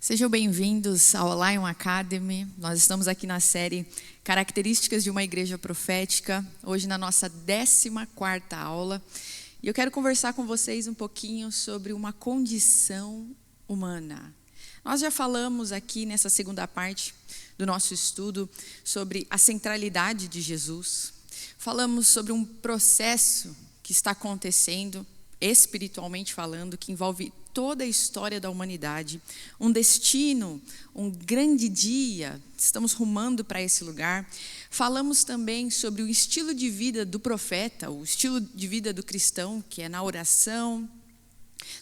Sejam bem-vindos ao Lion Academy. Nós estamos aqui na série Características de uma Igreja Profética, hoje na nossa 14ª aula. E eu quero conversar com vocês um pouquinho sobre uma condição humana. Nós já falamos aqui nessa segunda parte do nosso estudo sobre a centralidade de Jesus. Falamos sobre um processo que está acontecendo, espiritualmente falando, que envolve toda a história da humanidade, um destino, um grande dia, estamos rumando para esse lugar. Falamos também sobre o estilo de vida do profeta, o estilo de vida do cristão, que é na oração,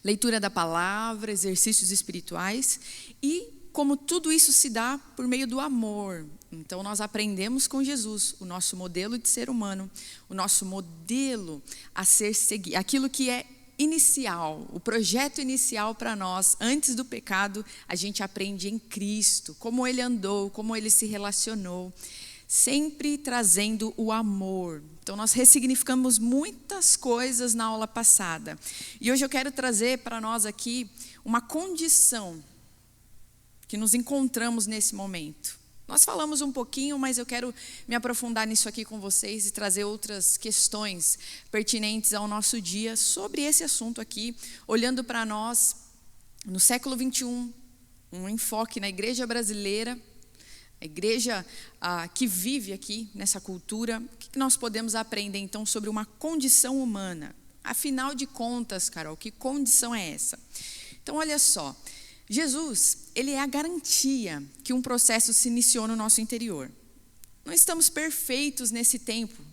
leitura da palavra, exercícios espirituais, e como tudo isso se dá por meio do amor. Então nós aprendemos com Jesus, o nosso modelo de ser humano, o nosso modelo a ser seguido, aquilo que é inicial, o projeto inicial para nós, antes do pecado, a gente aprende em Cristo, como Ele andou, como Ele se relacionou, sempre trazendo o amor. Então nós ressignificamos muitas coisas na aula passada. E hoje eu quero trazer para nós aqui uma condição que nos encontramos nesse momento. Nós falamos um pouquinho, mas eu quero me aprofundar nisso aqui com vocês e trazer outras questões pertinentes ao nosso dia sobre esse assunto aqui, olhando para nós no século 21, um enfoque na igreja brasileira, a igreja que vive aqui nessa cultura. O que nós podemos aprender então sobre uma condição humana? Afinal de contas, Carol, que condição é essa? Então olha só, Jesus, ele é a garantia que um processo se iniciou no nosso interior. Não estamos perfeitos nesse tempo,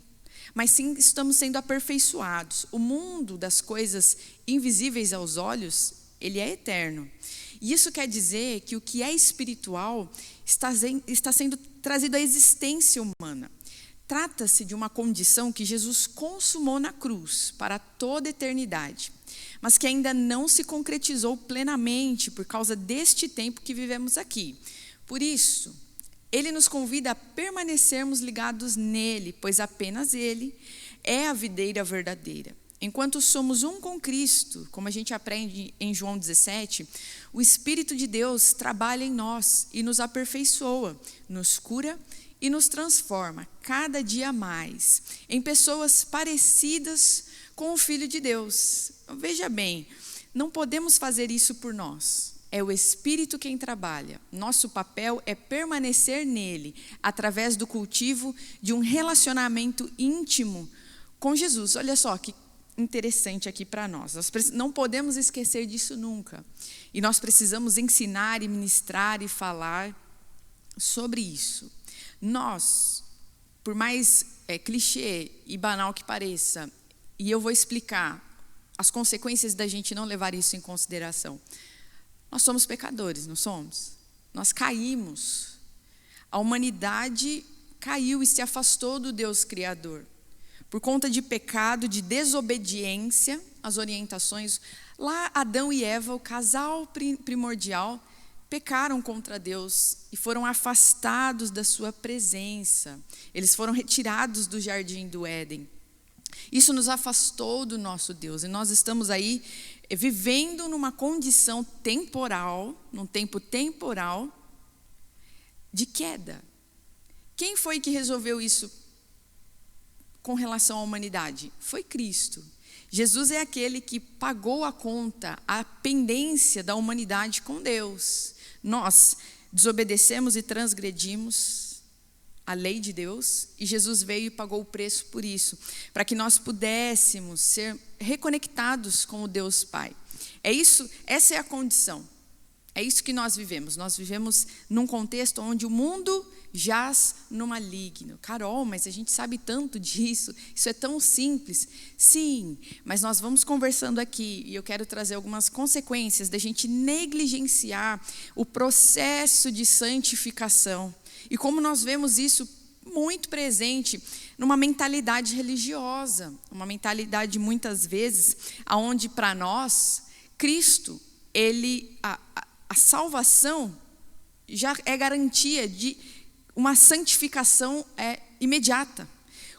mas sim estamos sendo aperfeiçoados. O mundo das coisas invisíveis aos olhos, ele é eterno. E isso quer dizer que o que é espiritual está sendo trazido à existência humana. Trata-se de uma condição que Jesus consumou na cruz para toda a eternidade, mas que ainda não se concretizou plenamente por causa deste tempo que vivemos aqui. Por isso, Ele nos convida a permanecermos ligados nele, pois apenas Ele é a videira verdadeira. Enquanto somos um com Cristo, como a gente aprende em João 17, o Espírito de Deus trabalha em nós e nos aperfeiçoa, nos cura e nos transforma cada dia mais em pessoas parecidas com o Filho de Deus. Veja bem, não podemos fazer isso por nós. É o Espírito quem trabalha. Nosso papel é permanecer nele, através do cultivo de um relacionamento íntimo com Jesus. Olha só que interessante aqui para nós. Nós não podemos esquecer disso nunca. E nós precisamos ensinar e ministrar e falar sobre isso. Nós, por mais clichê e banal que pareça, e eu vou explicar as consequências da gente não levar isso em consideração. Nós somos pecadores, não somos? Nós caímos. A humanidade caiu e se afastou do Deus Criador. Por conta de pecado, de desobediência às orientações. Lá, Adão e Eva, o casal primordial, pecaram contra Deus e foram afastados da sua presença. Eles foram retirados do jardim do Éden. Isso nos afastou do nosso Deus. E nós estamos aí vivendo numa condição temporal, num tempo temporal de queda. Quem foi que resolveu isso com relação à humanidade? Foi Cristo. Jesus é aquele que pagou a conta, a pendência da humanidade com Deus. Nós desobedecemos e transgredimos a lei de Deus, e Jesus veio e pagou o preço por isso, para que nós pudéssemos ser reconectados com o Deus Pai. Essa é a condição. É isso que nós vivemos. Nós vivemos num contexto onde o mundo jaz no maligno. Carol, mas a gente sabe tanto disso. Isso é tão simples. Sim, mas nós vamos conversando aqui e eu quero trazer algumas consequências da gente negligenciar o processo de santificação. E como nós vemos isso muito presente numa mentalidade religiosa, uma mentalidade muitas vezes onde para nós Cristo, a salvação já é garantia de uma santificação imediata,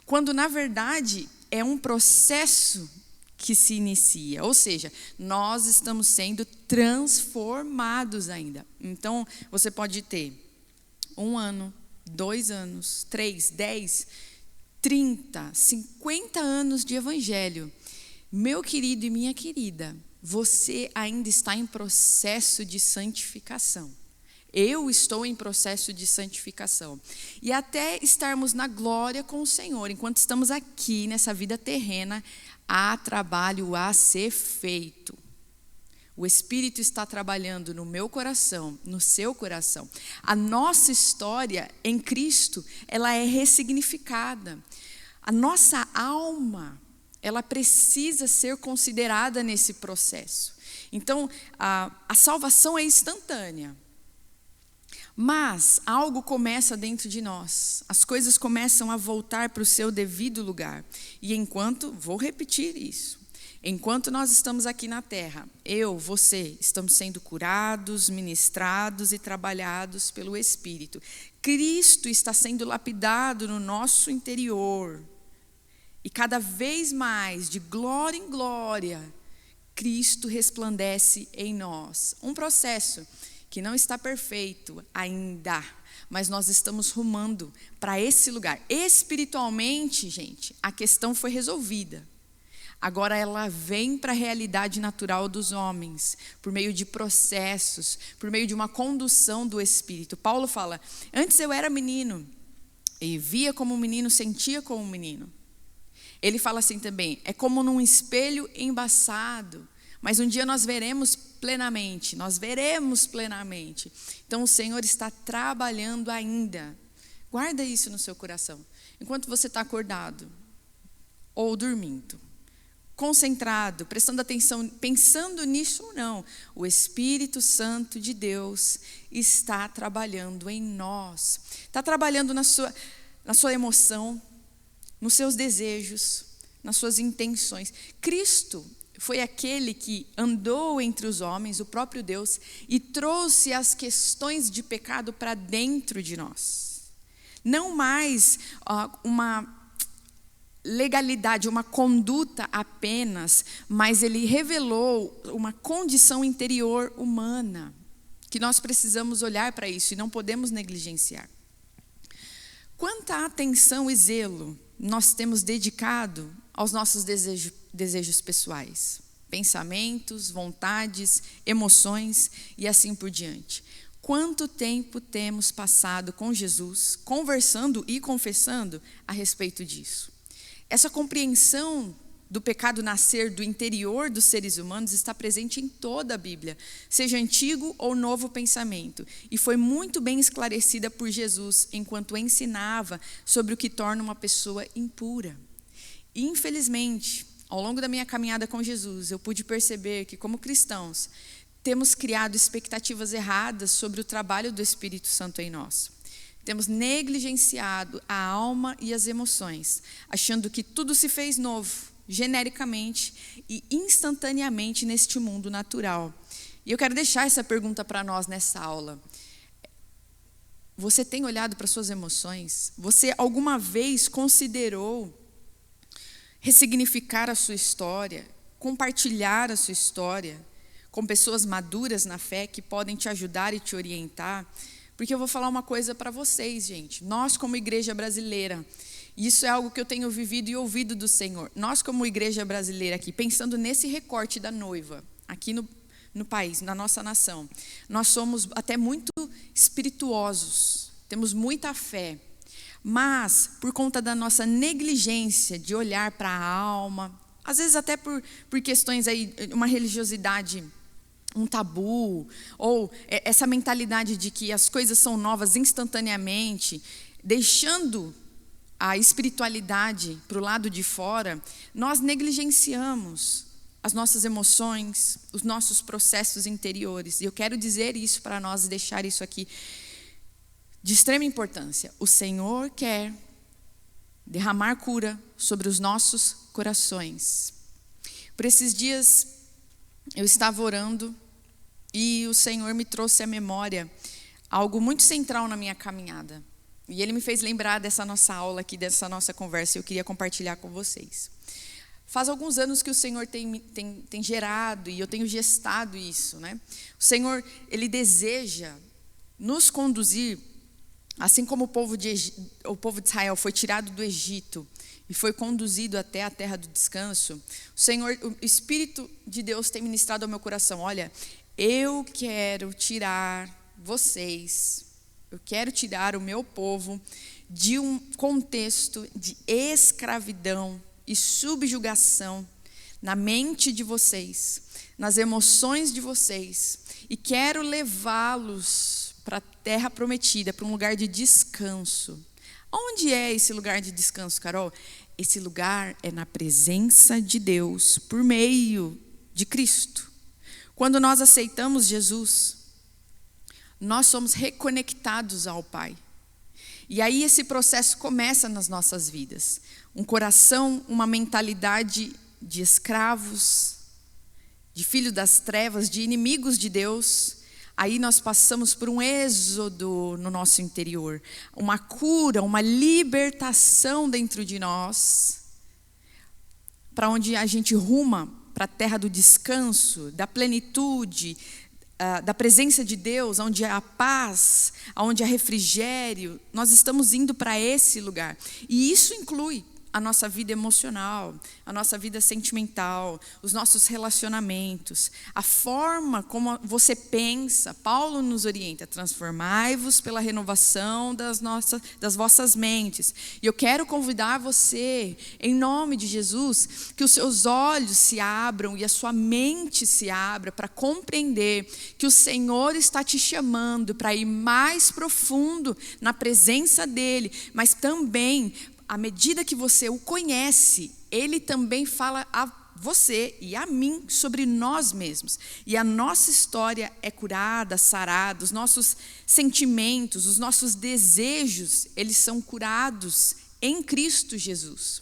quando na verdade é um processo que se inicia. Ou seja, nós estamos sendo transformados ainda. Então, você pode ter 1 ano, 2 anos, 3, 10, 30, 50 anos de evangelho. Meu querido e minha querida, você ainda está em processo de santificação. Eu estou em processo de santificação. E até estarmos na glória com o Senhor, enquanto estamos aqui nessa vida terrena, há trabalho a ser feito. O Espírito está trabalhando no meu coração, no seu coração. A nossa história em Cristo, ela é ressignificada. A nossa alma, ela precisa ser considerada nesse processo. Então, a salvação é instantânea. Mas algo começa dentro de nós. As coisas começam a voltar para o seu devido lugar. E vou repetir isso. Enquanto nós estamos aqui na terra, você, estamos sendo curados, ministrados e trabalhados pelo Espírito. Cristo está sendo lapidado no nosso interior. E cada vez mais, de glória em glória, Cristo resplandece em nós. Um processo que não está perfeito ainda, mas nós estamos rumando para esse lugar. Espiritualmente, gente, a questão foi resolvida. Agora ela vem para a realidade natural dos homens, por meio de processos, por meio de uma condução do Espírito. Paulo fala, antes eu era menino, e via como um menino, sentia como um menino. Ele fala assim também, é como num espelho embaçado, mas um dia nós veremos plenamente. Então o Senhor está trabalhando ainda. Guarda isso no seu coração. Enquanto você está acordado ou dormindo, concentrado, prestando atenção, pensando nisso ou não, o Espírito Santo de Deus está trabalhando em nós. Está trabalhando na sua emoção, nos seus desejos, nas suas intenções. Cristo foi aquele que andou entre os homens, o próprio Deus, e trouxe as questões de pecado para dentro de nós. Não mais uma legalidade, uma conduta apenas, mas ele revelou uma condição interior humana, que nós precisamos olhar para isso e não podemos negligenciar. Quanta atenção e zelo nós temos dedicado aos nossos desejos pessoais, pensamentos, vontades, emoções e assim por diante. Quanto tempo temos passado com Jesus, conversando e confessando a respeito disso? Essa compreensão do pecado nascer do interior dos seres humanos está presente em toda a Bíblia, seja antigo ou novo pensamento, e foi muito bem esclarecida por Jesus enquanto ensinava sobre o que torna uma pessoa impura. E, infelizmente, ao longo da minha caminhada com Jesus, eu pude perceber que, como cristãos, temos criado expectativas erradas sobre o trabalho do Espírito Santo em nós. Temos negligenciado a alma e as emoções, achando que tudo se fez novo, genericamente e instantaneamente neste mundo natural. E eu quero deixar essa pergunta para nós nessa aula. Você tem olhado para suas emoções? Você alguma vez considerou ressignificar a sua história, compartilhar a sua história com pessoas maduras na fé que podem te ajudar e te orientar? Porque eu vou falar uma coisa para vocês, gente. Nós, como igreja brasileira, isso é algo que eu tenho vivido e ouvido do Senhor. Nós, como igreja brasileira aqui, pensando nesse recorte da noiva, aqui no país, na nossa nação, nós somos até muito espirituosos, temos muita fé. Mas, por conta da nossa negligência de olhar para a alma, às vezes até por questões aí, uma religiosidade, um tabu, ou essa mentalidade de que as coisas são novas instantaneamente, deixando a espiritualidade para o lado de fora, nós negligenciamos as nossas emoções, os nossos processos interiores. E eu quero dizer isso para nós e deixar isso aqui de extrema importância. O Senhor quer derramar cura sobre os nossos corações. Por esses dias eu estava orando e o Senhor me trouxe à memória algo muito central na minha caminhada. E Ele me fez lembrar dessa nossa aula aqui, dessa nossa conversa, e eu queria compartilhar com vocês. Faz alguns anos que o Senhor tem gerado e eu tenho gestado isso, né? O Senhor, Ele deseja nos conduzir, assim como o povo de Israel foi tirado do Egito e foi conduzido até a terra do descanso. O Espírito de Deus tem ministrado ao meu coração: olha, eu quero tirar vocês, eu quero tirar o meu povo de um contexto de escravidão e subjugação na mente de vocês, nas emoções de vocês, e quero levá-los para a terra prometida, para um lugar de descanso. Onde é esse lugar de descanso, Carol? Esse lugar é na presença de Deus, por meio de Cristo. Quando nós aceitamos Jesus, nós somos reconectados ao Pai. E aí esse processo começa nas nossas vidas. Um coração, uma mentalidade de escravos, de filhos das trevas, de inimigos de Deus. Aí nós passamos por um êxodo no nosso interior, uma cura, uma libertação dentro de nós, para onde a gente ruma para a terra do descanso, da plenitude, da presença de Deus, onde há paz, onde há refrigério. Nós estamos indo para esse lugar. E isso inclui a nossa vida emocional, a nossa vida sentimental, os nossos relacionamentos, a forma como você pensa. Paulo nos orienta: transformai-vos pela renovação das vossas mentes. E eu quero convidar você, em nome de Jesus, que os seus olhos se abram e a sua mente se abra para compreender que o Senhor está te chamando para ir mais profundo na presença dEle, mas também, à medida que você o conhece, Ele também fala a você e a mim sobre nós mesmos. E a nossa história é curada, sarada, os nossos sentimentos, os nossos desejos, eles são curados em Cristo Jesus.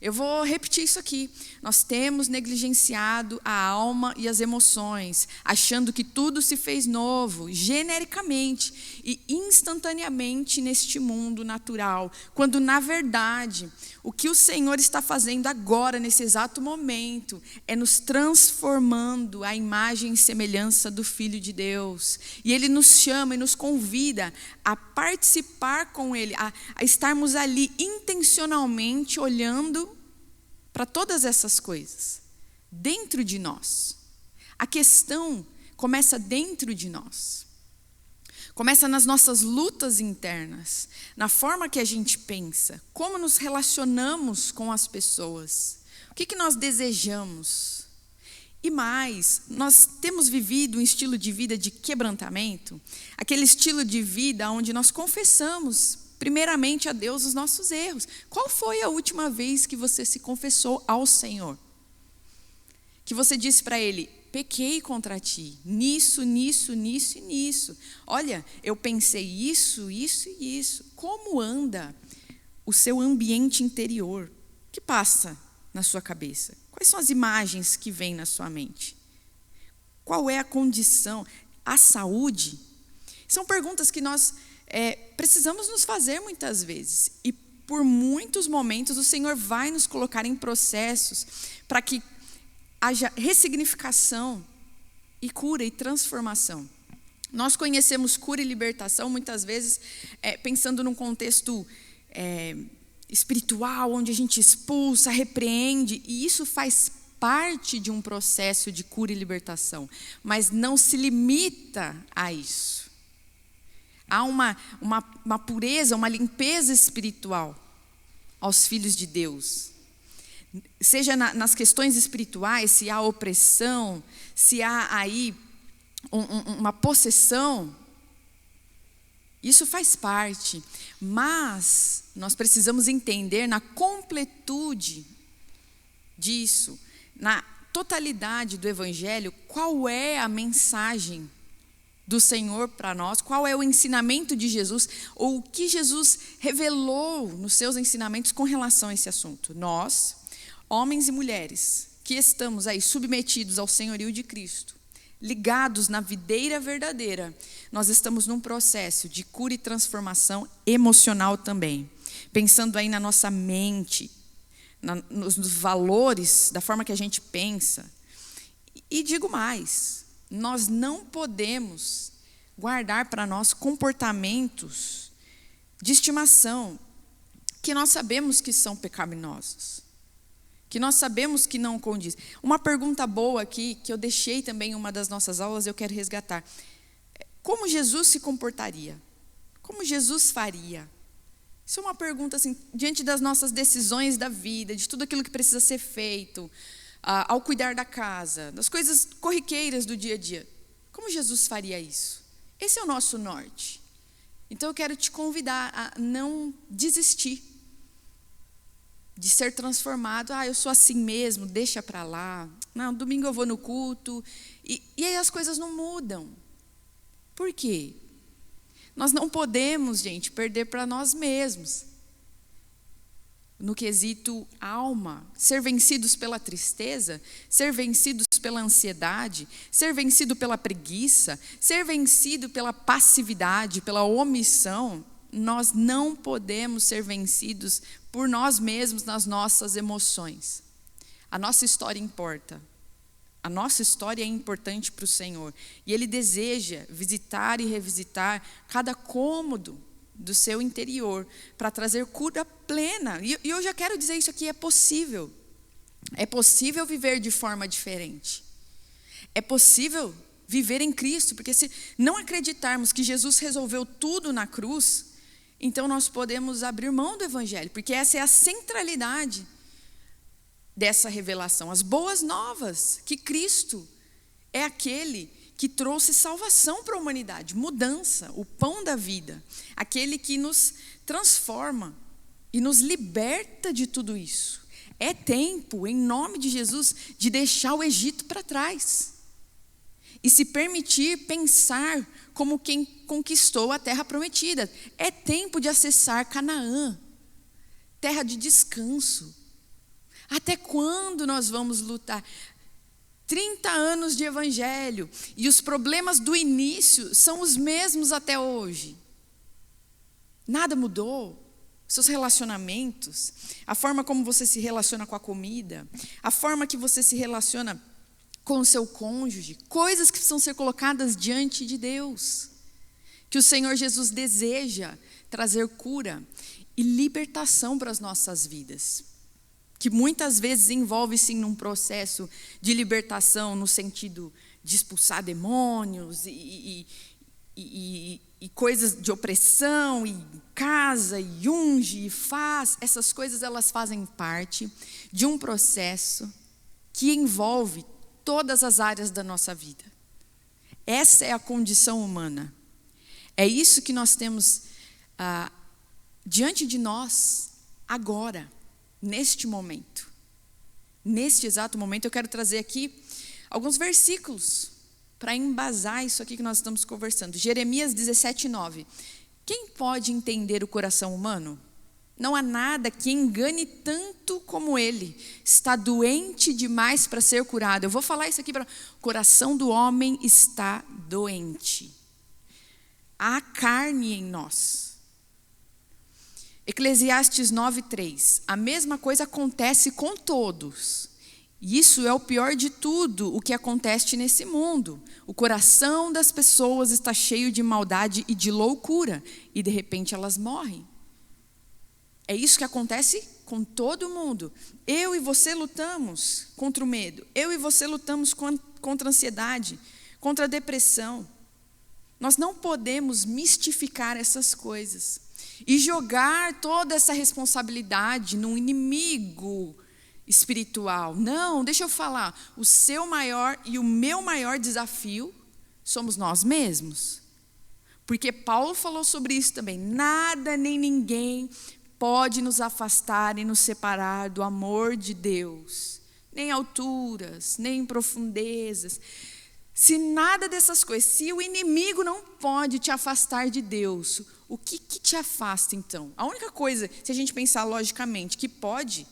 Eu vou repetir isso aqui. Nós temos negligenciado a alma e as emoções, achando que tudo se fez novo, genericamente e instantaneamente neste mundo natural, quando na verdade o que o Senhor está fazendo agora, nesse exato momento, é nos transformando à imagem e semelhança do Filho de Deus. E Ele nos chama e nos convida a participar com Ele, a estarmos ali intencionalmente olhando para todas essas coisas, dentro de nós. A questão começa dentro de nós. Começa nas nossas lutas internas, na forma que a gente pensa, como nos relacionamos com as pessoas, o que nós desejamos. E mais, nós temos vivido um estilo de vida de quebrantamento, aquele estilo de vida onde nós confessamos primeiramente a Deus os nossos erros. Qual foi a última vez que você se confessou ao Senhor? Que você disse para Ele: pequei contra ti, nisso, nisso, nisso e nisso. Olha, eu pensei isso, isso e isso. Como anda o seu ambiente interior? O que passa na sua cabeça? Quais são as imagens que vêm na sua mente? Qual é a condição? A saúde? São perguntas que nós precisamos nos fazer muitas vezes. E por muitos momentos o Senhor vai nos colocar em processos para que haja ressignificação e cura e transformação. Nós conhecemos cura e libertação muitas vezes pensando num contexto espiritual, onde a gente expulsa, repreende, e isso faz parte de um processo de cura e libertação, mas não se limita a isso. Há uma pureza, uma limpeza espiritual aos filhos de Deus. Seja nas questões espirituais, se há opressão, se há aí uma possessão, isso faz parte. Mas nós precisamos entender na completude disso, na totalidade do Evangelho, qual é a mensagem do Senhor para nós, qual é o ensinamento de Jesus, ou o que Jesus revelou nos seus ensinamentos com relação a esse assunto. Nós, homens e mulheres, que estamos aí submetidos ao senhorio de Cristo, ligados na videira verdadeira, nós estamos num processo de cura e transformação emocional também, pensando aí na nossa mente, nos valores, da forma que a gente pensa. E digo mais, nós não podemos guardar para nós comportamentos de estimação que nós sabemos que são pecaminosos, que nós sabemos que não condiz. Uma pergunta boa aqui, que eu deixei também em uma das nossas aulas, eu quero resgatar. Como Jesus se comportaria? Como Jesus faria? Isso é uma pergunta assim, diante das nossas decisões da vida, de tudo aquilo que precisa ser feito, ao cuidar da casa, das coisas corriqueiras do dia a dia. Como Jesus faria isso? Esse é o nosso norte. Então eu quero te convidar a não desistir de ser transformado. Eu sou assim mesmo, deixa para lá. Não, domingo eu vou no culto. E aí as coisas não mudam. Por quê? Nós não podemos, gente, perder para nós mesmos. No quesito alma, ser vencidos pela tristeza, ser vencidos pela ansiedade, ser vencido pela preguiça, ser vencido pela passividade, pela omissão. Nós não podemos ser vencidos por nós mesmos nas nossas emoções. A nossa história importa. A nossa história é importante para o Senhor. E Ele deseja visitar e revisitar cada cômodo do seu interior para trazer cura plena. E eu já quero dizer isso aqui, é possível. É possível viver de forma diferente. É possível viver em Cristo, porque se não acreditarmos que Jesus resolveu tudo na cruz, então nós podemos abrir mão do Evangelho, porque essa é a centralidade dessa revelação. As boas novas, que Cristo é aquele que trouxe salvação para a humanidade, mudança, o pão da vida, aquele que nos transforma e nos liberta de tudo isso. É tempo, em nome de Jesus, de deixar o Egito para trás e se permitir pensar como quem conquistou a terra prometida. É tempo de acessar Canaã, terra de descanso. Até quando nós vamos lutar? 30 anos de evangelho e os problemas do início são os mesmos até hoje. Nada mudou. Seus relacionamentos, a forma como você se relaciona com a comida, a forma que você se relaciona com o seu cônjuge, coisas que precisam ser colocadas diante de Deus, que o Senhor Jesus deseja trazer cura e libertação para as nossas vidas, que muitas vezes envolve sim num processo de libertação no sentido de expulsar demônios e coisas de opressão, e casa, e unge, e faz. Essas coisas elas fazem parte de um processo que envolve todas as áreas da nossa vida. Essa é a condição humana. É isso que nós temos diante de nós agora, neste momento. Neste exato momento eu quero trazer aqui alguns versículos para embasar isso aqui que nós estamos conversando. Jeremias 17:9. Quem pode entender o coração humano? Não há nada que engane tanto como ele. Está doente demais para ser curado. Eu vou falar isso aqui para o coração do homem está doente. Há carne em nós. Eclesiastes 9:3. A mesma coisa acontece com todos. E isso é o pior de tudo, o que acontece nesse mundo. O coração das pessoas está cheio de maldade e de loucura. E de repente elas morrem. É isso que acontece com todo mundo. Eu e você lutamos contra o medo. Eu e você lutamos contra a ansiedade, contra a depressão. Nós não podemos mistificar essas coisas e jogar toda essa responsabilidade num inimigo espiritual. Não, deixa eu falar. O seu maior e o meu maior desafio somos nós mesmos. Porque Paulo falou sobre isso também. Nada nem ninguém pode nos afastar e nos separar do amor de Deus. Nem alturas, nem profundezas. Se nada dessas coisas, se o inimigo não pode te afastar de Deus, o que te afasta então? A única coisa, se a gente pensar logicamente, que pode,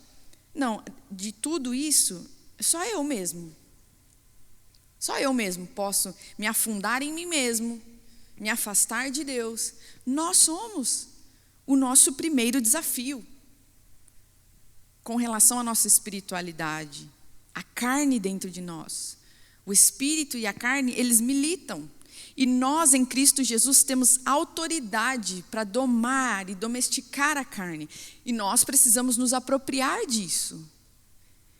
não, de tudo isso, só eu mesmo. Só eu mesmo posso me afundar em mim mesmo, me afastar de Deus. Nós somos o nosso primeiro desafio. com relação à nossa espiritualidade, a carne dentro de nós. O espírito e a carne, eles militam. E nós, em Cristo Jesus, temos autoridade para domar e domesticar a carne. E nós precisamos nos apropriar disso.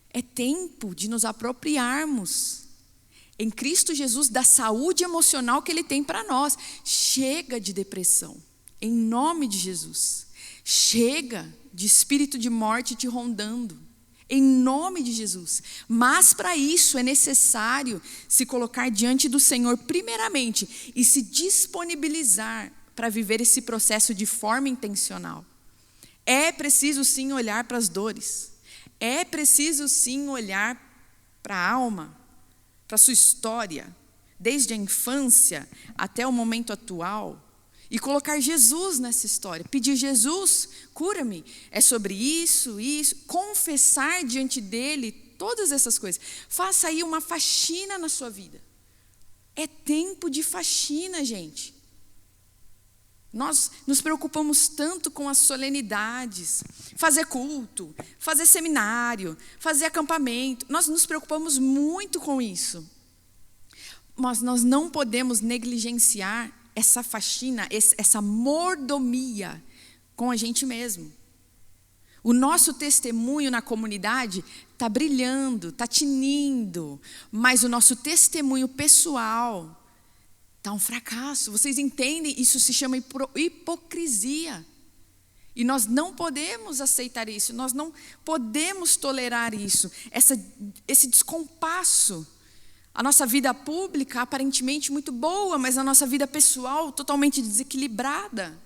É tempo de nos apropriarmos, em Cristo Jesus, da saúde emocional que Ele tem para nós. Chega de depressão, em nome de Jesus. Chega de espírito de morte te rondando, em nome de Jesus. Mas para isso é necessário se colocar diante do Senhor primeiramente e se disponibilizar para viver esse processo de forma intencional. É preciso sim olhar para as dores. É preciso sim olhar para a alma, para a sua história, desde a infância até o momento atual. E colocar Jesus nessa história. Pedir: Jesus, cura-me. É sobre isso. Confessar diante dele todas essas coisas. Faça aí uma faxina na sua vida. É tempo de faxina, gente. Nós nos preocupamos tanto com as solenidades. Fazer culto, fazer seminário, fazer acampamento. Nós nos preocupamos muito com isso. Mas nós não podemos negligenciar essa faxina, essa mordomia com a gente mesmo. O nosso testemunho na comunidade está brilhando, está tinindo, mas o nosso testemunho pessoal está um fracasso. Vocês entendem? Isso se chama hipocrisia. E nós não podemos aceitar isso, nós não podemos tolerar isso, esse descompasso. A nossa vida pública aparentemente muito boa, mas a nossa vida pessoal totalmente desequilibrada.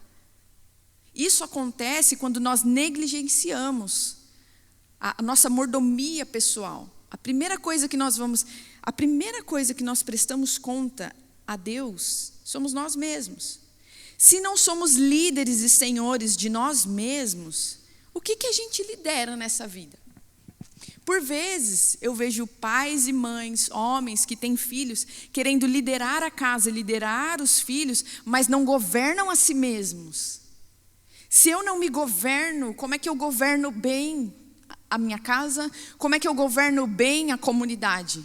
Isso acontece quando nós negligenciamos a nossa mordomia pessoal. A primeira coisa que nós prestamos conta a Deus somos nós mesmos. Se não somos líderes e senhores de nós mesmos, o que a gente lidera nessa vida? Por vezes, eu vejo pais e mães, homens que têm filhos, querendo liderar a casa, liderar os filhos, mas não governam a si mesmos. Se eu não me governo, como é que eu governo bem a minha casa? Como é que eu governo bem a comunidade?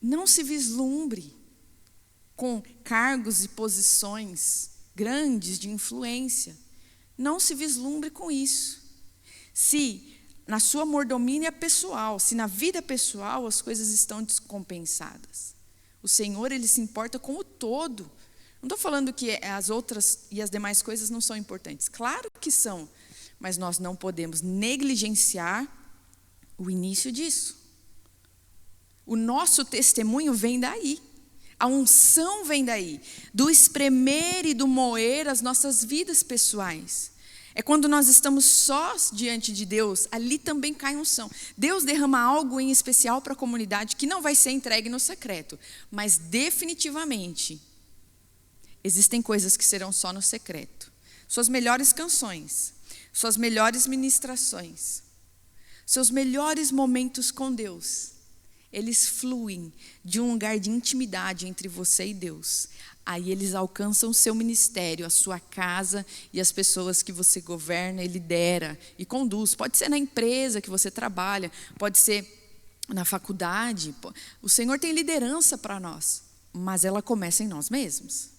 Não se vislumbre com cargos e posições grandes de influência. Não se vislumbre com isso. Se na sua mordomia pessoal, se na vida pessoal as coisas estão descompensadas, o Senhor, Ele se importa com o todo. Não estou falando que as outras e as demais coisas não são importantes. Claro que são, mas nós não podemos negligenciar o início disso. O nosso testemunho vem daí. A unção vem daí, do espremer e do moer as nossas vidas pessoais. É quando nós estamos sós diante de Deus, ali também cai unção. Deus derrama algo em especial para a comunidade que não vai ser entregue no secreto, mas definitivamente existem coisas que serão só no secreto. Suas melhores canções, suas melhores ministrações, seus melhores momentos com Deus, eles fluem de um lugar de intimidade entre você e Deus. Aí eles alcançam o seu ministério, a sua casa e as pessoas que você governa e lidera e conduz. Pode ser na empresa que você trabalha, pode ser na faculdade. O Senhor tem liderança para nós, mas ela começa em nós mesmos.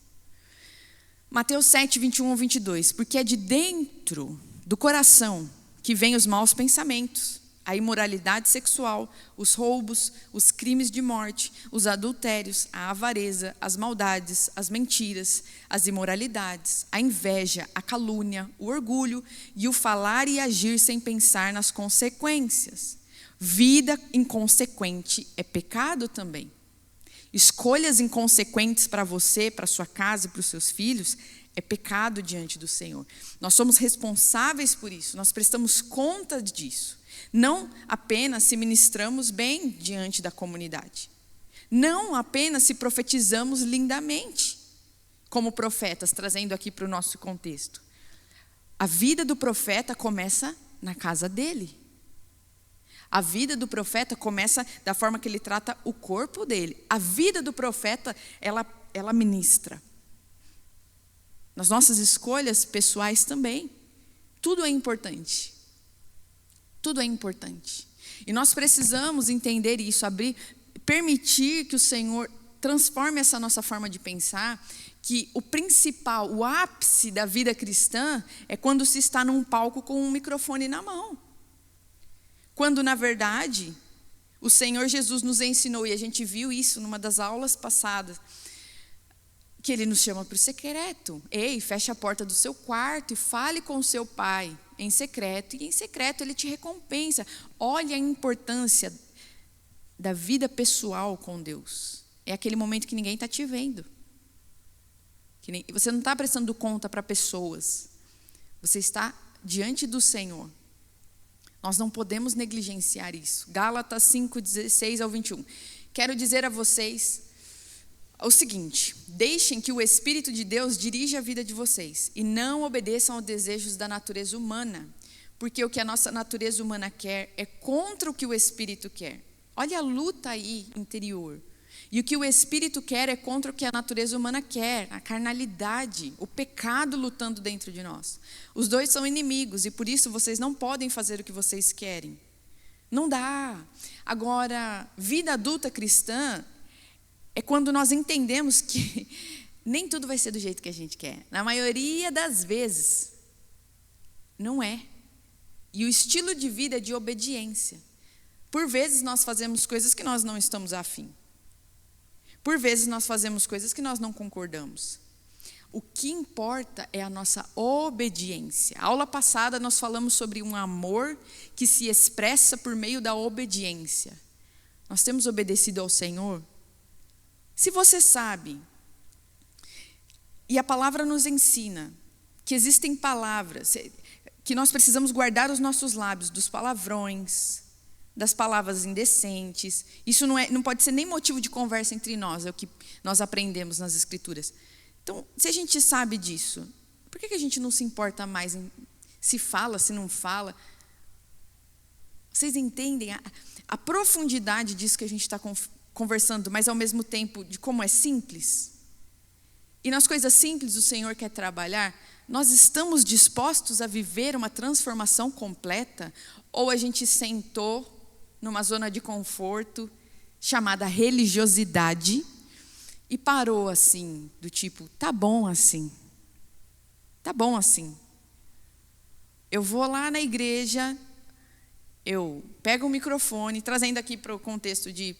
Mateus 7, 21 ao 22. Porque é de dentro do coração que vêm os maus pensamentos, a imoralidade sexual, os roubos, os crimes de morte, os adultérios, a avareza, as maldades, as mentiras, as imoralidades, a inveja, a calúnia, o orgulho e o falar e agir sem pensar nas consequências. Vida inconsequente é pecado também. Escolhas inconsequentes para você, para sua casa e para os seus filhos é pecado diante do Senhor. Nós somos responsáveis por isso, nós prestamos conta disso. Não apenas se ministramos bem diante da comunidade. Não apenas se profetizamos lindamente, como profetas, trazendo aqui para o nosso contexto. A vida do profeta começa na casa dele. A vida do profeta começa da forma que ele trata o corpo dele. A vida do profeta, ela ministra. Nas nossas escolhas pessoais também. Tudo é importante. Tudo é importante. E nós precisamos entender isso, permitir que o Senhor transforme essa nossa forma de pensar, que o principal, o ápice da vida cristã é quando se está num palco com um microfone na mão. Quando, na verdade, o Senhor Jesus nos ensinou, e a gente viu isso numa das aulas passadas, que Ele nos chama para o secreto. Ei, feche a porta do seu quarto e fale com o seu pai em secreto, e em secreto Ele te recompensa. Olha a importância da vida pessoal com Deus. É aquele momento que ninguém está te vendo. Você não está prestando conta para pessoas. Você está diante do Senhor. Nós não podemos negligenciar isso. Gálatas 5, 16 ao 21. Quero dizer a vocês o seguinte: deixem que o Espírito de Deus dirija a vida de vocês e não obedeçam aos desejos da natureza humana, porque o que a nossa natureza humana quer é contra o que o Espírito quer. Olha a luta aí interior. E o que o Espírito quer é contra o que a natureza humana quer, a carnalidade, o pecado lutando dentro de nós. Os dois são inimigos e por isso vocês não podem fazer o que vocês querem. Não dá. Agora, vida adulta cristã é quando nós entendemos que nem tudo vai ser do jeito que a gente quer. Na maioria das vezes, não é. E o estilo de vida é de obediência. Por vezes nós fazemos coisas que nós não estamos afim. Por vezes nós fazemos coisas que nós não concordamos. O que importa é a nossa obediência. A aula passada nós falamos sobre um amor que se expressa por meio da obediência. Nós temos obedecido ao Senhor? Se você sabe, e a palavra nos ensina, que existem palavras, que nós precisamos guardar os nossos lábios dos palavrões, das palavras indecentes. Isso não pode ser nem motivo de conversa entre nós, é o que nós aprendemos nas Escrituras. Então, se a gente sabe disso, por que a gente não se importa mais em se fala, se não fala? Vocês entendem a profundidade disso que a gente está conversando, mas ao mesmo tempo de como é simples? E nas coisas simples o Senhor quer trabalhar. Nós estamos dispostos a viver uma transformação completa? Ou a gente sentou numa zona de conforto chamada religiosidade e parou assim, do tipo, tá bom assim. Eu vou lá na igreja, eu pego o microfone, trazendo aqui para o contexto de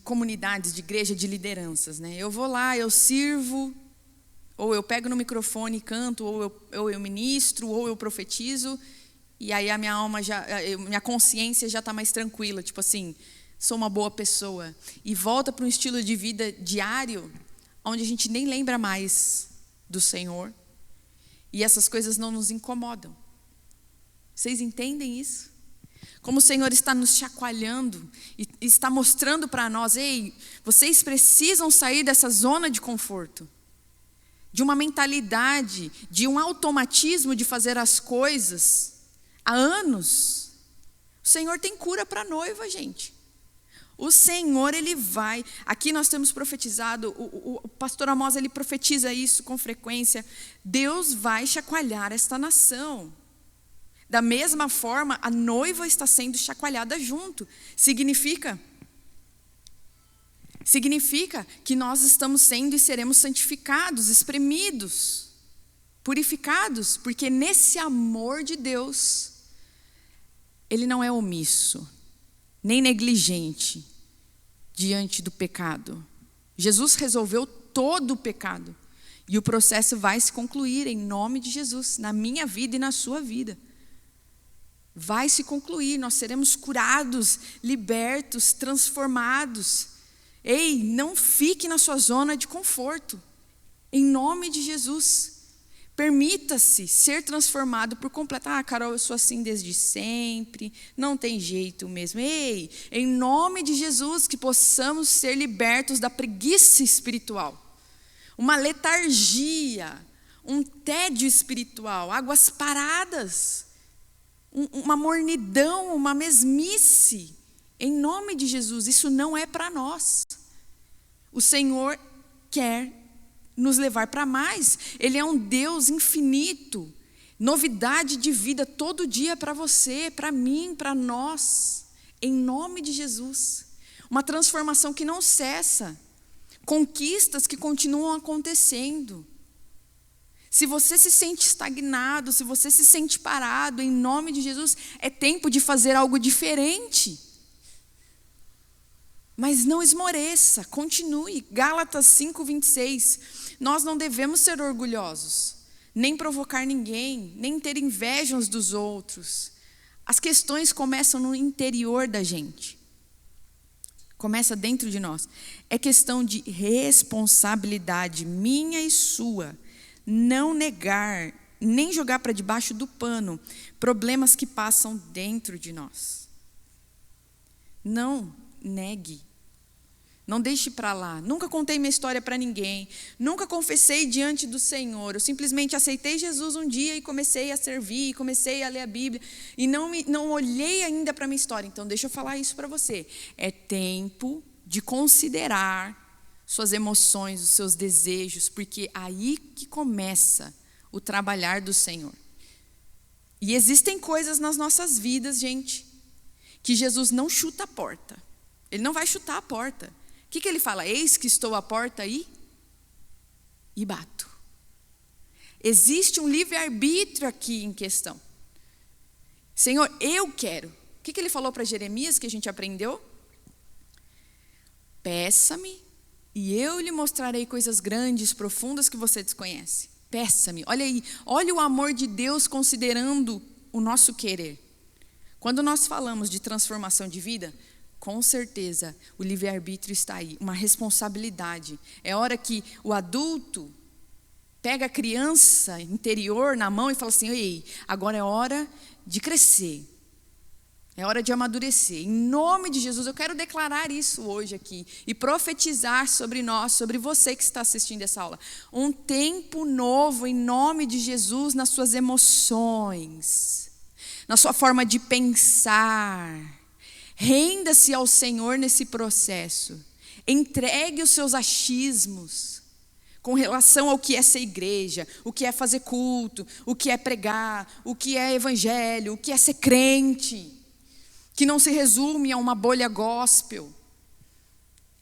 comunidades, de igreja, de lideranças, né? Eu vou lá, eu sirvo, ou eu pego no microfone e canto, ou eu ministro, ou eu profetizo. E aí a minha alma minha consciência já está mais tranquila, tipo assim, sou uma boa pessoa. E volta para um estilo de vida diário, onde a gente nem lembra mais do Senhor. E essas coisas não nos incomodam. Vocês entendem isso? Como o Senhor está nos chacoalhando e está mostrando para nós, ei, vocês precisam sair dessa zona de conforto. De uma mentalidade, de um automatismo de fazer as coisas há anos. O Senhor tem cura para a noiva, gente. O Senhor, Ele vai. Aqui nós temos profetizado, o pastor Amós, ele profetiza isso com frequência. Deus vai chacoalhar esta nação. Da mesma forma, a noiva está sendo chacoalhada junto. Significa que nós estamos sendo e seremos santificados, espremidos, purificados, porque nesse amor de Deus, Ele não é omisso, nem negligente diante do pecado. Jesus resolveu todo o pecado e o processo vai se concluir em nome de Jesus, na minha vida e na sua vida. Vai se concluir, nós seremos curados, libertos, transformados. Ei, não fique na sua zona de conforto. Em nome de Jesus. Permita-se ser transformado por completo. Ah, Carol, eu sou assim desde sempre. Não tem jeito mesmo. Ei, em nome de Jesus, que possamos ser libertos da preguiça espiritual. Uma letargia, um tédio espiritual, águas paradas. Uma mornidão, uma mesmice. Em nome de Jesus, isso não é para nós. O Senhor quer nos levar para mais. Ele é um Deus infinito, novidade de vida todo dia para você, para mim, para nós, em nome de Jesus. Uma transformação que não cessa, conquistas que continuam acontecendo. Se você se sente estagnado, se você se sente parado, em nome de Jesus, é tempo de fazer algo diferente. Mas não esmoreça, continue. Gálatas 5:26. Nós não devemos ser orgulhosos, nem provocar ninguém, nem ter inveja uns dos outros. As questões começam no interior da gente. Começa dentro de nós. É questão de responsabilidade minha e sua. Não negar, nem jogar para debaixo do pano problemas que passam dentro de nós. Não negue. Não deixe para lá. Nunca contei minha história para ninguém. Nunca confessei diante do Senhor. Eu simplesmente aceitei Jesus um dia e comecei a servir, comecei a ler a Bíblia. E não olhei ainda para a minha história. Então, deixa eu falar isso para você. É tempo de considerar suas emoções, os seus desejos, porque aí que começa o trabalhar do Senhor. E existem coisas nas nossas vidas, gente, que Jesus não chuta a porta. Ele não vai chutar a porta. O que ele fala? Eis que estou à porta e bato. Existe um livre-arbítrio aqui em questão. Senhor, eu quero. O que ele falou para Jeremias que a gente aprendeu? Peça-me e eu lhe mostrarei coisas grandes, profundas que você desconhece. Peça-me. Olha aí, olha o amor de Deus considerando o nosso querer. Quando nós falamos de transformação de vida, com certeza o livre-arbítrio está aí, uma responsabilidade. É hora que o adulto pega a criança interior na mão e fala assim: ei, agora é hora de crescer. É hora de amadurecer. Em nome de Jesus, eu quero declarar isso hoje aqui e profetizar sobre nós, sobre você que está assistindo essa aula. Um tempo novo em nome de Jesus nas suas emoções, na sua forma de pensar. Renda-se ao Senhor nesse processo. Entregue os seus achismos com relação ao que é ser igreja, o que é fazer culto, o que é pregar, o que é evangelho, o que é ser crente. Que não se resume a uma bolha gospel,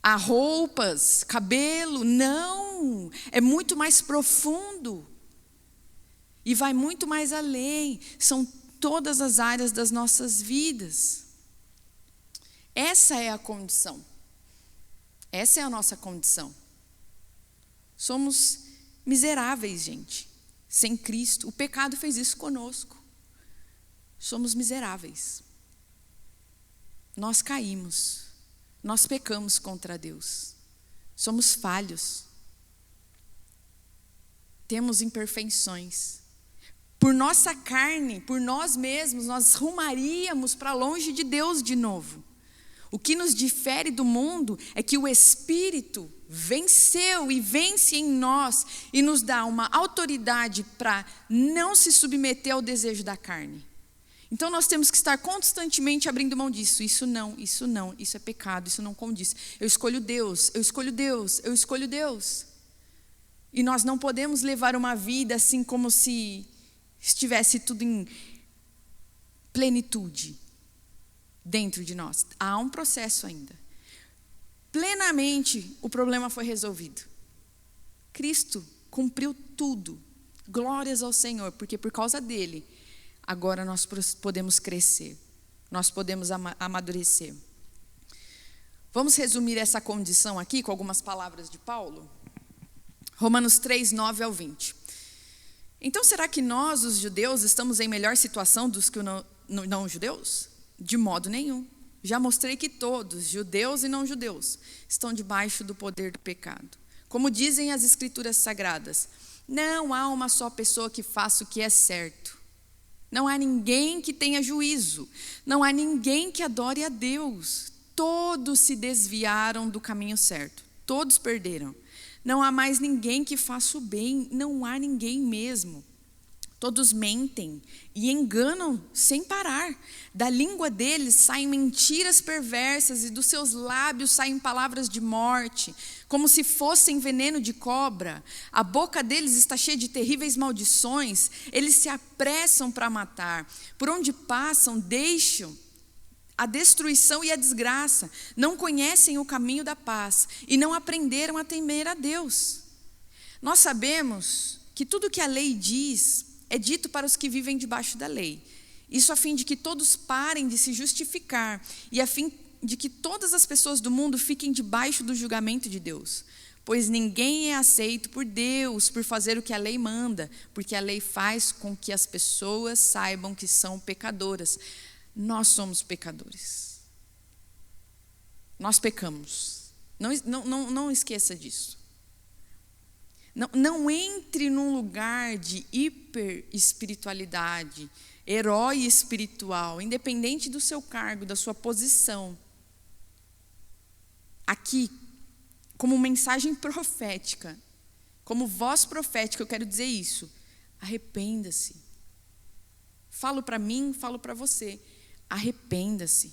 a roupas, cabelo, não. É muito mais profundo e vai muito mais além. São todas as áreas das nossas vidas. Essa é a condição. Essa é a nossa condição. Somos miseráveis, gente, sem Cristo. O pecado fez isso conosco. Somos miseráveis. Nós caímos, nós pecamos contra Deus, somos falhos, temos imperfeições. Por nossa carne, por nós mesmos, nós rumaríamos para longe de Deus de novo. O que nos difere do mundo é que o Espírito venceu e vence em nós e nos dá uma autoridade para não se submeter ao desejo da carne. Então nós temos que estar constantemente abrindo mão disso. Isso não, isso é pecado, isso não condiz. Eu escolho Deus, eu escolho Deus, eu escolho Deus. E nós não podemos levar uma vida assim como se estivesse tudo em plenitude dentro de nós. Há um processo ainda. Plenamente o problema foi resolvido. Cristo cumpriu tudo. Glórias ao Senhor, porque por causa dele agora nós podemos crescer, nós podemos amadurecer. Vamos resumir essa condição aqui com algumas palavras de Paulo? Romanos 3, 9 ao 20. Então será que nós, os judeus, estamos em melhor situação dos que os não judeus? De modo nenhum. Já mostrei que todos, judeus e não judeus, estão debaixo do poder do pecado. Como dizem as Escrituras Sagradas, não há uma só pessoa que faça o que é certo. Não há ninguém que tenha juízo. Não há ninguém que adore a Deus. Todos se desviaram do caminho certo. Todos perderam. Não há mais ninguém que faça o bem. Não há ninguém mesmo. Todos mentem e enganam sem parar. Da língua deles saem mentiras perversas e dos seus lábios saem palavras de morte, como se fossem veneno de cobra. A boca deles está cheia de terríveis maldições. Eles se apressam para matar. Por onde passam, deixam a destruição e a desgraça. Não conhecem o caminho da paz e não aprenderam a temer a Deus. Nós sabemos que tudo que a lei diz é dito para os que vivem debaixo da lei. Isso a fim de que todos parem de se justificar e a fim de que todas as pessoas do mundo fiquem debaixo do julgamento de Deus. Pois ninguém é aceito por Deus por fazer o que a lei manda, porque a lei faz com que as pessoas saibam que são pecadoras. Nós somos pecadores. Nós pecamos. Não esqueça disso. Não entre num lugar de hiperespiritualidade, herói espiritual, independente do seu cargo, da sua posição. Aqui, como mensagem profética, como voz profética, eu quero dizer isso. Arrependa-se. Falo para mim, falo para você. Arrependa-se.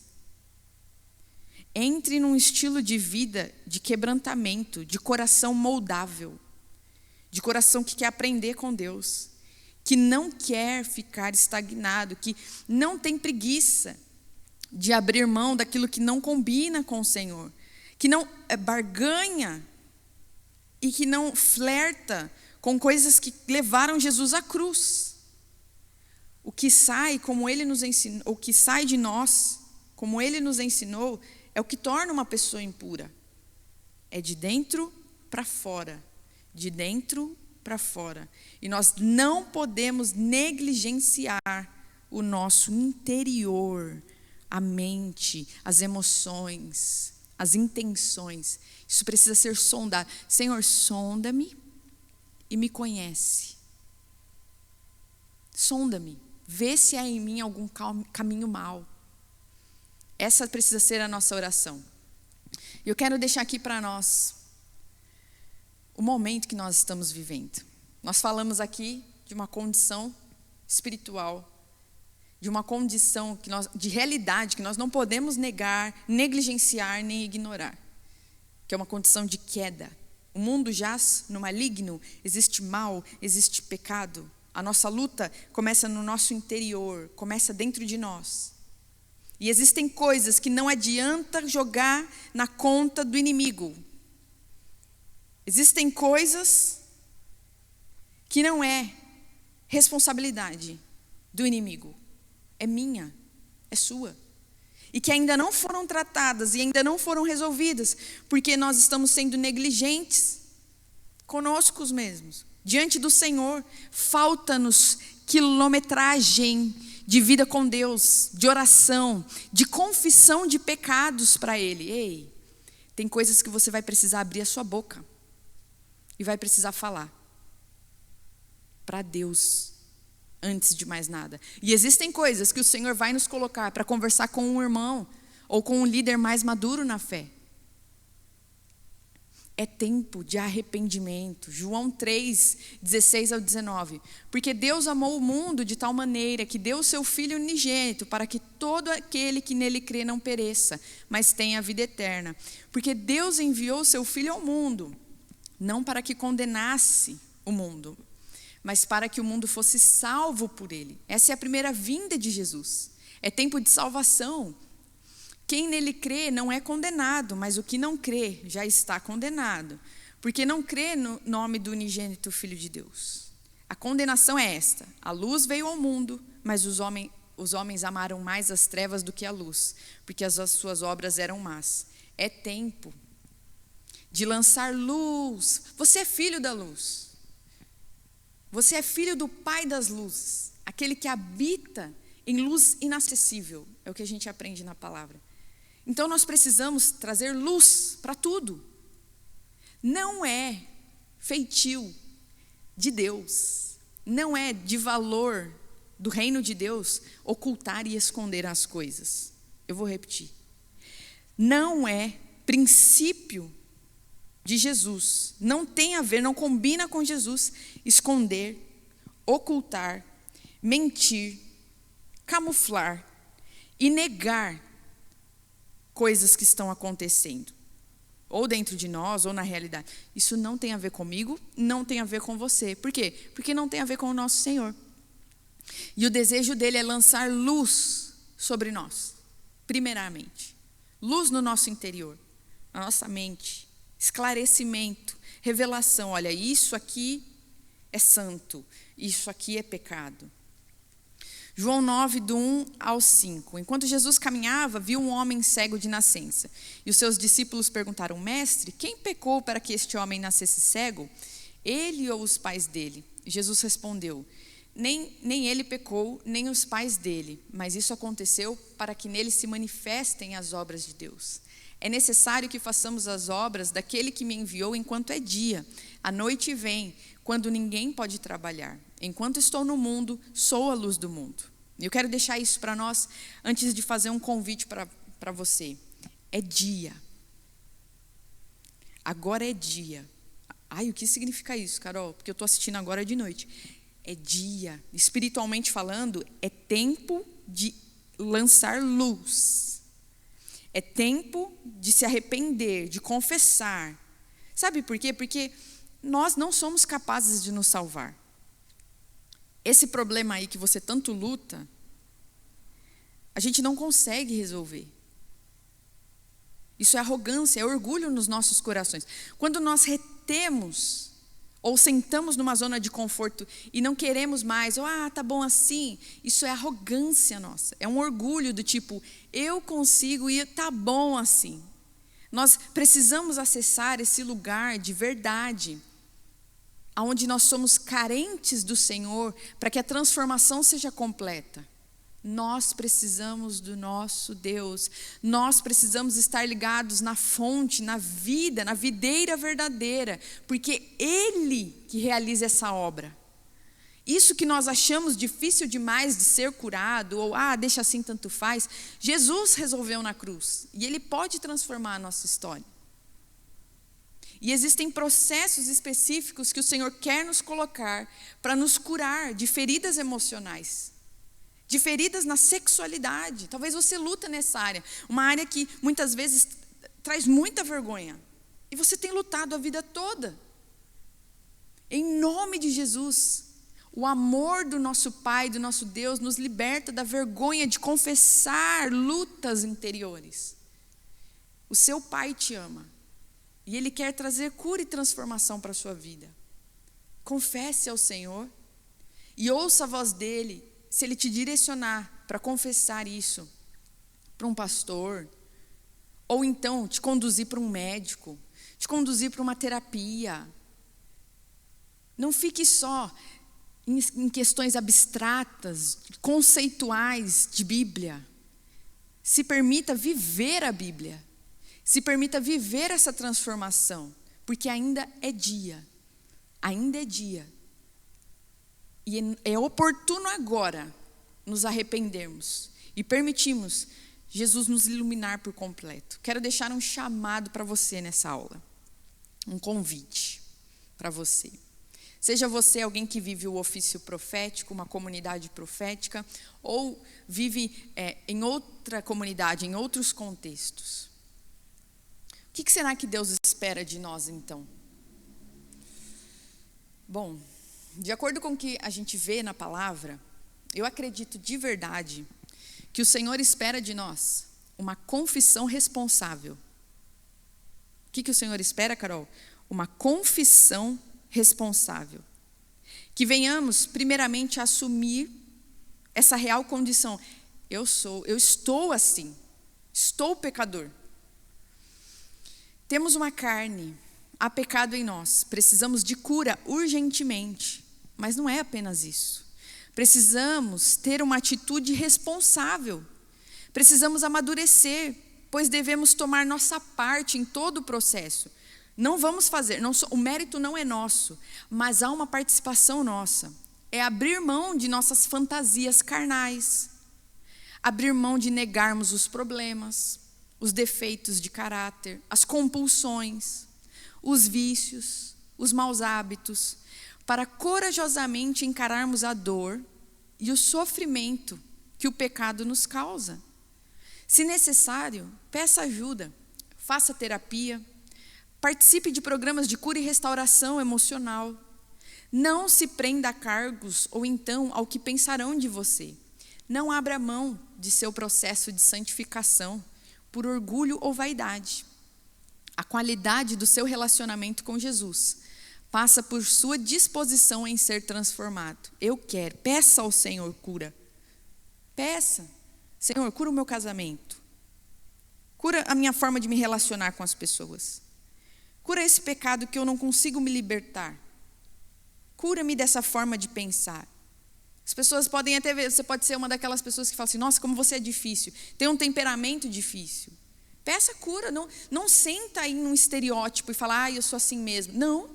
Entre num estilo de vida de quebrantamento, de coração moldável. De coração que quer aprender com Deus, que não quer ficar estagnado, que não tem preguiça de abrir mão daquilo que não combina com o Senhor, que não barganha e que não flerta com coisas que levaram Jesus à cruz. O que sai, como Ele nos ensinou, o que sai de nós, como Ele nos ensinou, é o que torna uma pessoa impura. É de dentro para fora. De dentro para fora. E nós não podemos negligenciar o nosso interior, a mente, as emoções, as intenções. Isso precisa ser sondado. Senhor, sonda-me e me conhece. Sonda-me. Vê se há em mim algum caminho mau. Essa precisa ser a nossa oração. E eu quero deixar aqui para nós o momento que nós estamos vivendo. Nós falamos aqui de uma condição espiritual, de uma condição de realidade que nós não podemos negar, negligenciar nem ignorar, que é uma condição de queda. O mundo jaz no maligno, existe mal, existe pecado. A nossa luta começa no nosso interior, começa dentro de nós. E existem coisas que não adianta jogar na conta do inimigo. Existem coisas que não é responsabilidade do inimigo. É minha, é sua. E que ainda não foram tratadas e ainda não foram resolvidas, porque nós estamos sendo negligentes conosco mesmos. Diante do Senhor, falta-nos quilometragem de vida com Deus, de oração, de confissão de pecados para Ele. Ei, tem coisas que você vai precisar abrir a sua boca. E vai precisar falar para Deus antes de mais nada. E existem coisas que o Senhor vai nos colocar para conversar com um irmão ou com um líder mais maduro na fé. É tempo de arrependimento. João 3, 16 ao 19. Porque Deus amou o mundo de tal maneira que deu o seu Filho unigênito para que todo aquele que nele crê não pereça, mas tenha a vida eterna. Porque Deus enviou o seu Filho ao mundo, não para que condenasse o mundo, mas para que o mundo fosse salvo por ele. Essa é a primeira vinda de Jesus. É tempo de salvação. Quem nele crê não é condenado, mas o que não crê já está condenado, porque não crê no nome do unigênito Filho de Deus. A condenação é esta: a luz veio ao mundo, mas os homens amaram mais as trevas do que a luz, porque as suas obras eram más. É tempo de lançar luz. Você é filho da luz. Você é filho do Pai das luzes, aquele que habita em luz inacessível. É o que a gente aprende na palavra. Então nós precisamos trazer luz para tudo. Não é feitio de Deus, não é de valor do reino de Deus ocultar e esconder as coisas. Eu vou repetir. Não é princípio de Jesus, não tem a ver, não combina com Jesus esconder, ocultar mentir, camuflar e negar coisas que estão acontecendo, ou dentro de nós, ou na realidade. Isso não tem a ver comigo, não tem a ver com você. Por quê? Porque não tem a ver com o nosso Senhor. E o desejo dele é lançar luz sobre nós, primeiramente. Luz no nosso interior, na nossa mente, esclarecimento, revelação. Olha, isso aqui é santo, isso aqui é pecado. João 9, do 1 ao 5. Enquanto Jesus caminhava, viu um homem cego de nascença. E os seus discípulos perguntaram: Mestre, quem pecou para que este homem nascesse cego? Ele ou os pais dele? E Jesus respondeu: Nem ele pecou, nem os pais dele, mas isso aconteceu para que nele se manifestem as obras de Deus. É necessário que façamos as obras daquele que me enviou enquanto é dia. A noite vem, quando ninguém pode trabalhar. Enquanto estou no mundo, sou a luz do mundo. E eu quero deixar isso para nós, antes de fazer um convite para você. É dia. Agora é dia. Ai, o que significa isso, Carol? Porque eu estou assistindo agora de noite. É dia. Espiritualmente falando, é tempo de lançar luz. É tempo de se arrepender, de confessar. Sabe por quê? Porque nós não somos capazes de nos salvar. Esse problema aí que você tanto luta, a gente não consegue resolver. Isso é arrogância, é orgulho nos nossos corações. Quando nós retemos ou sentamos numa zona de conforto e não queremos mais, ou tá bom assim, isso é arrogância nossa. É um orgulho do tipo, eu consigo e tá bom assim. Nós precisamos acessar esse lugar de verdade, onde nós somos carentes do Senhor, para que a transformação seja completa. Nós precisamos do nosso Deus. Nós precisamos estar ligados na fonte, na vida, na videira verdadeira, porque Ele que realiza essa obra. Isso que nós achamos difícil demais de ser curado, ou deixa assim, tanto faz, Jesus resolveu na cruz, e Ele pode transformar a nossa história. E existem processos específicos que o Senhor quer nos colocar para nos curar de feridas emocionais, de feridas na sexualidade. Talvez você luta nessa área, uma área que muitas vezes traz muita vergonha. E você tem lutado a vida toda. Em nome de Jesus, o amor do nosso Pai, do nosso Deus, nos liberta da vergonha de confessar lutas interiores. O seu Pai te ama. E Ele quer trazer cura e transformação para a sua vida. Confesse ao Senhor e ouça a voz dEle, se Ele te direcionar para confessar isso para um pastor, ou então te conduzir para um médico, te conduzir para uma terapia. Não fique só em questões abstratas, conceituais de Bíblia. Se permita viver a Bíblia. Se permita viver essa transformação, porque ainda é dia. Ainda é dia. E é oportuno agora nos arrependermos e permitirmos Jesus nos iluminar por completo. Quero deixar um chamado para você nessa aula. Um convite para você. Seja você alguém que vive o ofício profético, uma comunidade profética, ou vive em outra comunidade, em outros contextos. O que será que Deus espera de nós, então? Bom, de acordo com o que a gente vê na palavra, eu acredito de verdade que o Senhor espera de nós uma confissão responsável. O que o Senhor espera, Carol? Uma confissão responsável. Que venhamos, primeiramente, a assumir essa real condição. Eu estou assim, estou pecador. Temos uma carne, há pecado em nós, precisamos de cura urgentemente, mas não é apenas isso. Precisamos ter uma atitude responsável, precisamos amadurecer, pois devemos tomar nossa parte em todo o processo. Não vamos fazer, o mérito não é nosso, mas há uma participação nossa. É abrir mão de nossas fantasias carnais, abrir mão de negarmos os problemas, os defeitos de caráter, as compulsões, os vícios, os maus hábitos, para corajosamente encararmos a dor e o sofrimento que o pecado nos causa. Se necessário, peça ajuda, faça terapia, participe de programas de cura e restauração emocional. Não se prenda a cargos ou então ao que pensarão de você. Não abra mão de seu processo de santificação por orgulho ou vaidade. A qualidade do seu relacionamento com Jesus passa por sua disposição em ser transformado. Eu quero, peça ao Senhor cura. Peça, Senhor, cura o meu casamento. Cura a minha forma de me relacionar com as pessoas. Cura esse pecado que eu não consigo me libertar. Cura-me dessa forma de pensar. As pessoas podem até ver, você pode ser uma daquelas pessoas que falam assim, nossa, como você é difícil, tem um temperamento difícil. Peça cura, não senta aí num estereótipo e fala, eu sou assim mesmo. Não,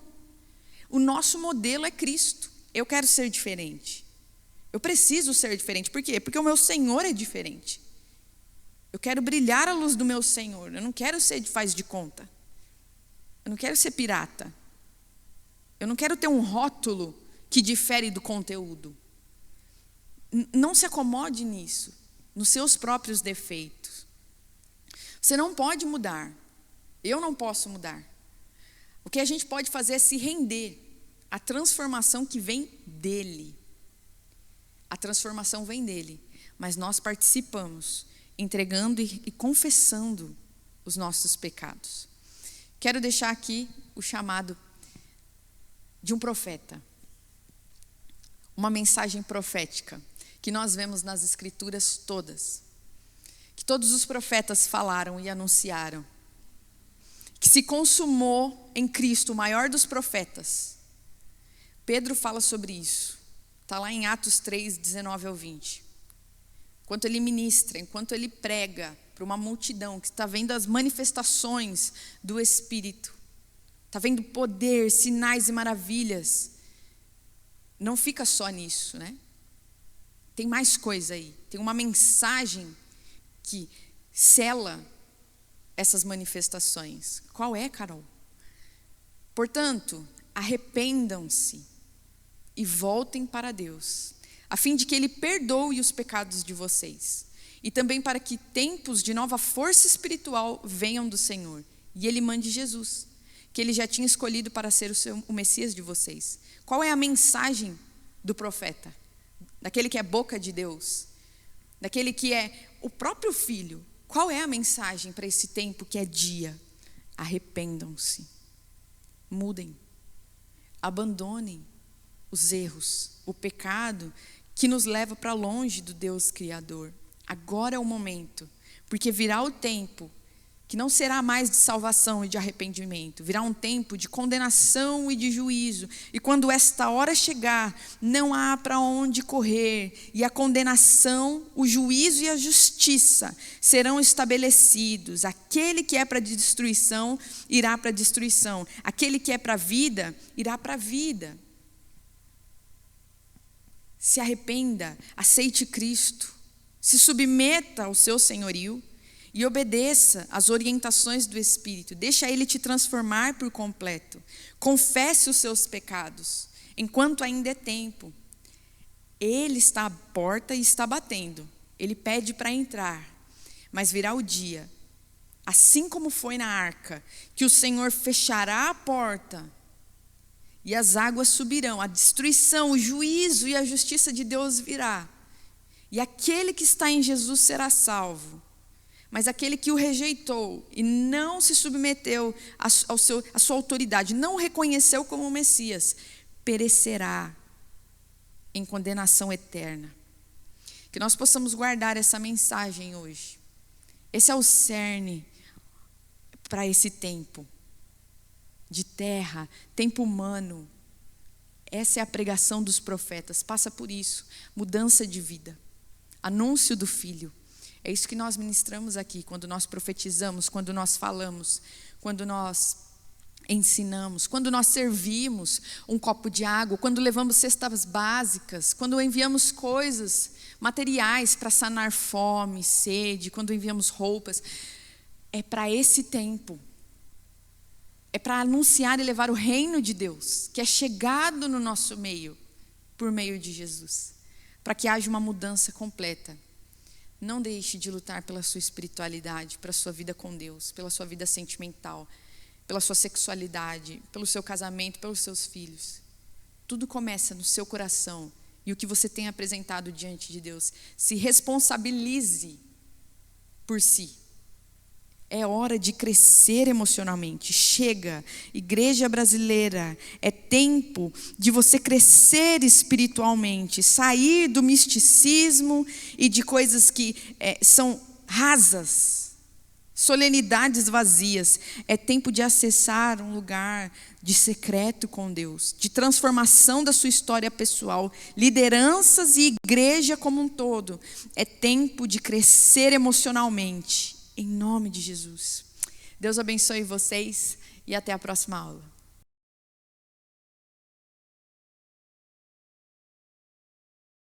o nosso modelo é Cristo. Eu quero ser diferente. Eu preciso ser diferente. Por quê? Porque o meu Senhor é diferente. Eu quero brilhar a luz do meu Senhor. Eu não quero ser de faz de conta. Eu não quero ser pirata. Eu não quero ter um rótulo que difere do conteúdo. Não se acomode nisso, nos seus próprios defeitos. Você não pode mudar. Eu não posso mudar. O que a gente pode fazer é se render à transformação que vem dele. A transformação vem dele, mas nós participamos, entregando e confessando os nossos pecados. Quero deixar aqui o chamado de um profeta. Uma mensagem profética que nós vemos nas Escrituras todas. Que todos os profetas falaram e anunciaram. Que se consumou em Cristo, o maior dos profetas. Pedro fala sobre isso. Está lá em Atos 3, 19 ao 20. Enquanto ele ministra, enquanto ele prega para uma multidão que está vendo as manifestações do Espírito, está vendo poder, sinais e maravilhas, não fica só nisso, né? Tem mais coisa aí. Tem uma mensagem que sela essas manifestações. Qual é, Carol? Portanto, arrependam-se e voltem para Deus, a fim de que Ele perdoe os pecados de vocês, e também para que tempos de nova força espiritual venham do Senhor, e Ele mande Jesus, que Ele já tinha escolhido para ser o Messias de vocês. Qual é a mensagem do profeta? Daquele que é boca de Deus, daquele que é o próprio Filho. Qual é a mensagem para esse tempo que é dia? Arrependam-se, mudem, abandonem os erros, o pecado que nos leva para longe do Deus Criador. Agora é o momento, porque virá o tempo que não será mais de salvação e de arrependimento, virá um tempo de condenação e de juízo, e quando esta hora chegar, não há para onde correr, e a condenação, o juízo e a justiça serão estabelecidos. Aquele que é para destruição, irá para destruição, aquele que é para a vida, irá para a vida. Se arrependa, aceite Cristo, se submeta ao seu senhorio e obedeça às orientações do Espírito. Deixa Ele te transformar por completo. Confesse os seus pecados, enquanto ainda é tempo. Ele está à porta e está batendo. Ele pede para entrar, mas virá o dia, assim como foi na arca, que o Senhor fechará a porta e as águas subirão, a destruição, o juízo e a justiça de Deus virá. E aquele que está em Jesus será salvo. Mas aquele que o rejeitou e não se submeteu à sua autoridade, não o reconheceu como Messias, perecerá em condenação eterna. Que nós possamos guardar essa mensagem hoje. Esse é o cerne para esse tempo de terra, tempo humano. Essa é a pregação dos profetas, passa por isso, mudança de vida, anúncio do Filho. É isso que nós ministramos aqui, quando nós profetizamos, quando nós falamos, quando nós ensinamos, quando nós servimos um copo de água, quando levamos cestas básicas, quando enviamos coisas, materiais para sanar fome, sede, quando enviamos roupas. É para esse tempo. É para anunciar e levar o reino de Deus, que é chegado no nosso meio, por meio de Jesus. para que haja uma mudança completa. Não deixe de lutar pela sua espiritualidade, pela sua vida com Deus, pela sua vida sentimental, pela sua sexualidade, pelo seu casamento, pelos seus filhos. Tudo começa no seu coração e o que você tem apresentado diante de Deus. Se responsabilize por si. É hora de crescer emocionalmente. Chega, igreja brasileira, é tempo de você crescer espiritualmente, sair do misticismo e de coisas que são rasas, solenidades vazias. É tempo de acessar um lugar de secreto com Deus, de transformação da sua história pessoal, lideranças e igreja como um todo. É tempo de crescer emocionalmente. Em nome de Jesus. Deus abençoe vocês e até a próxima aula.